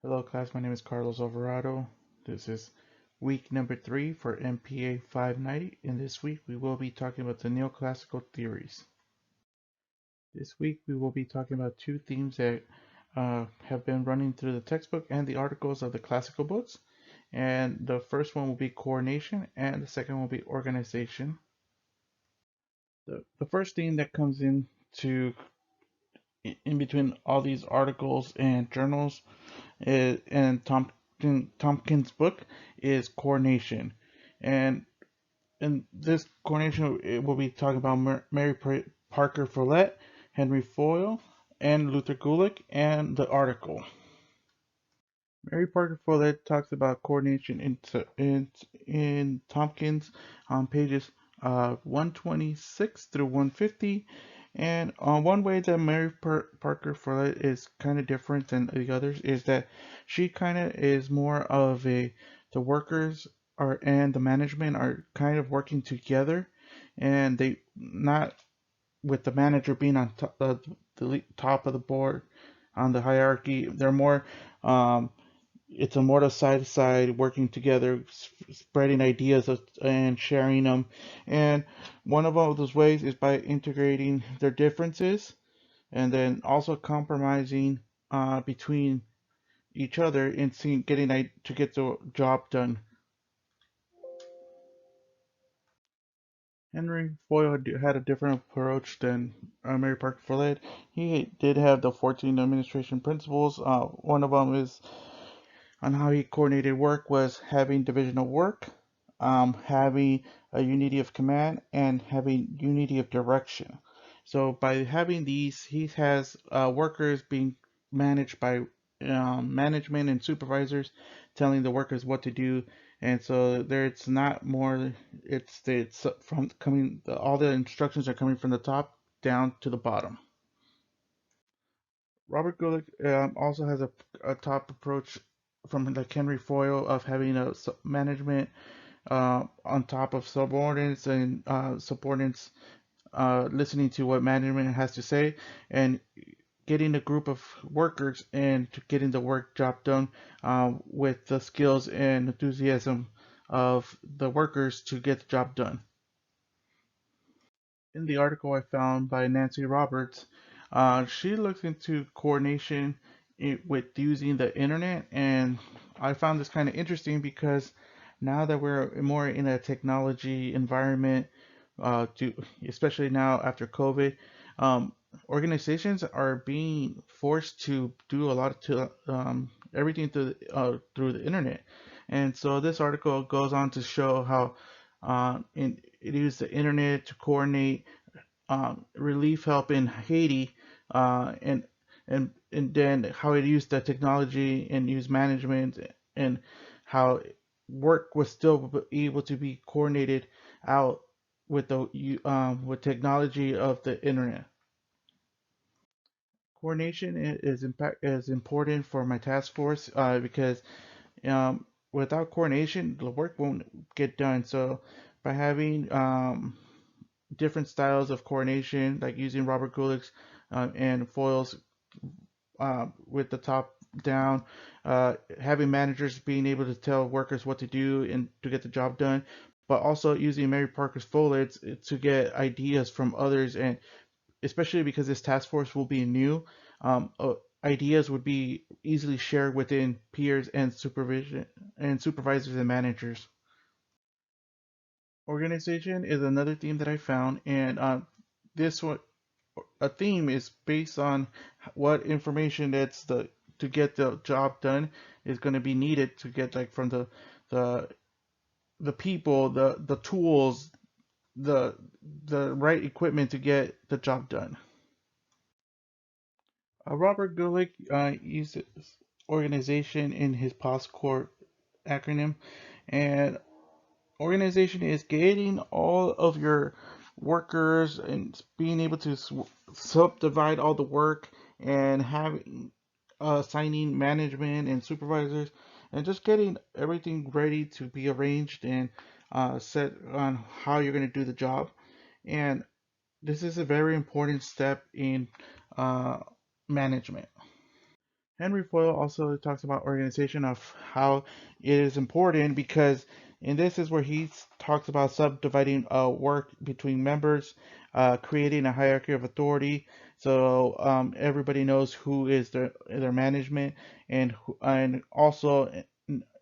Hello class, my name is Carlos Alvarado. This is week number 3 for MPA 590. In this week we will be talking about the neoclassical theories. This week we will be talking about two themes that have been running through the textbook and the articles of the classical books. And the first one will be coordination and the second will be organization. The first theme that comes in between all these articles and journals and Tompkins' book is coordination, and in this coordination it will be talking about Mary Parker Follett, Henry Foyle, and Luther Gulick, and the article. Mary Parker Follett talks about coordination in Tompkins on pages 126 through 150. And one way that Mary Parker Follett is kind of different than the others is that she kind of is more of the workers are and the management are kind of working together, and they not with the manager being on the top of the board on the hierarchy. They're more um, it's a more side to side working together, spreading ideas and sharing them. And one of all those ways is by integrating their differences and then also compromising between each other and seeing getting to get the job done. Henry Foyle had a different approach than Mary Parker Follett. He did have the 14 administration principles. One of them is on how he coordinated work was having division of work, having a unity of command, and having unity of direction. So by having these, he has workers being managed by management and supervisors telling the workers what to do. And so there, it's not more. It's from coming. All the instructions are coming from the top down to the bottom. Robert Gulick also has a top approach from like Henry Foyle of having a management on top of subordinates and subordinates listening to what management has to say and getting a group of workers and to getting the work job done with the skills and enthusiasm of the workers to get the job done. In the article I found by Nancy Roberts, she looked into coordination with using the internet, and I found this kind of interesting because now that we're more in a technology environment, especially now after COVID, um, organizations are being forced to do a lot to everything through the internet, and so this article goes on to show how it used the internet to coordinate relief help in Haiti, and then how it used the technology and used management and how work was still able to be coordinated out with the with technology of the internet. Coordination is important for my task force because um, without coordination, the work won't get done. So by having different styles of coordination, like using Robert Gulick's and Foyle's with the top down, having managers being able to tell workers what to do and to get the job done, but also using Mary Parker's Follett to get ideas from others, and especially because this task force will be new, ideas would be easily shared within peers and supervision and supervisors and managers. Organization is another theme that I found, and this one a theme is based on what information that's the to get the job done is going to be needed to get like from the the people, the tools, the the right equipment to get the job done. Robert Gulick uses organization in his POSCORE acronym, and organization is getting all of your workers and being able to subdivide all the work and having assigning management and supervisors and just getting everything ready to be arranged and set on how you're going to do the job. And this is a very important step in uh, management. Henry Foyle also talks about organization of how it is important because, and this is where he talks about subdividing work between members, creating a hierarchy of authority, so everybody knows who is their management and also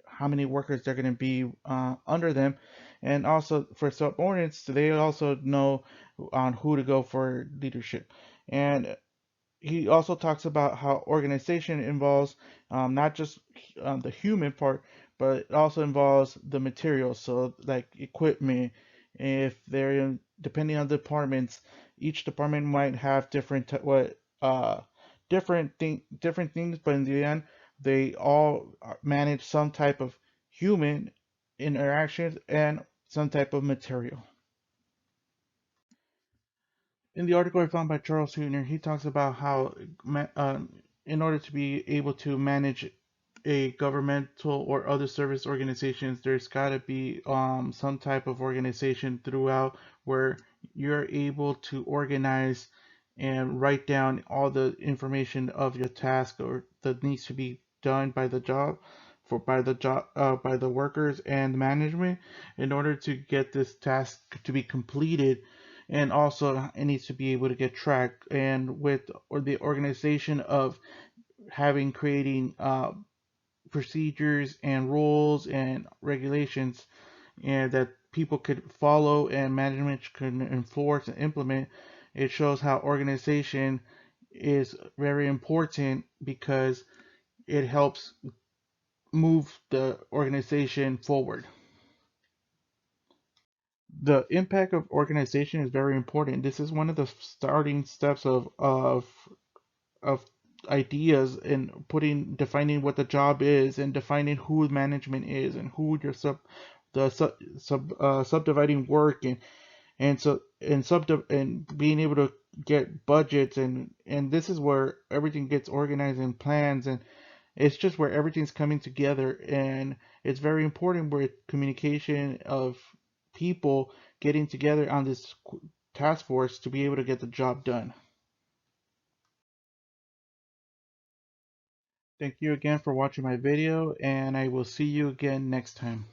how many workers they're going to be under them, and also for subordinates, they also know on who to go for leadership. And he also talks about how organization involves not just the human part, but it also involves the materials. So, like equipment, if they're in, depending on the departments, each department might have different different things, but in the end, they all manage some type of human interactions and some type of material. In the article I found by Charles Hooner, he talks about how, in order to be able to manage a governmental or other service organizations, there's got to be some type of organization throughout where you're able to organize and write down all the information of your task or that needs to be done by the job by the workers and management in order to get this task to be completed, and also it needs to be able to get tracked, and with or the organization of having creating procedures and rules and regulations and that people could follow and management can enforce and implement. It shows how organization is very important because it helps move the organization forward. The impact of organization is very important. This is one of the starting steps of ideas in defining what the job is and defining who management is and who your subdividing work and being able to get budgets, and this is where everything gets organized and plans, and it's just where everything's coming together, and it's very important where communication of people getting together on this task force to be able to get the job done. Thank you again for watching my video, and I will see you again next time.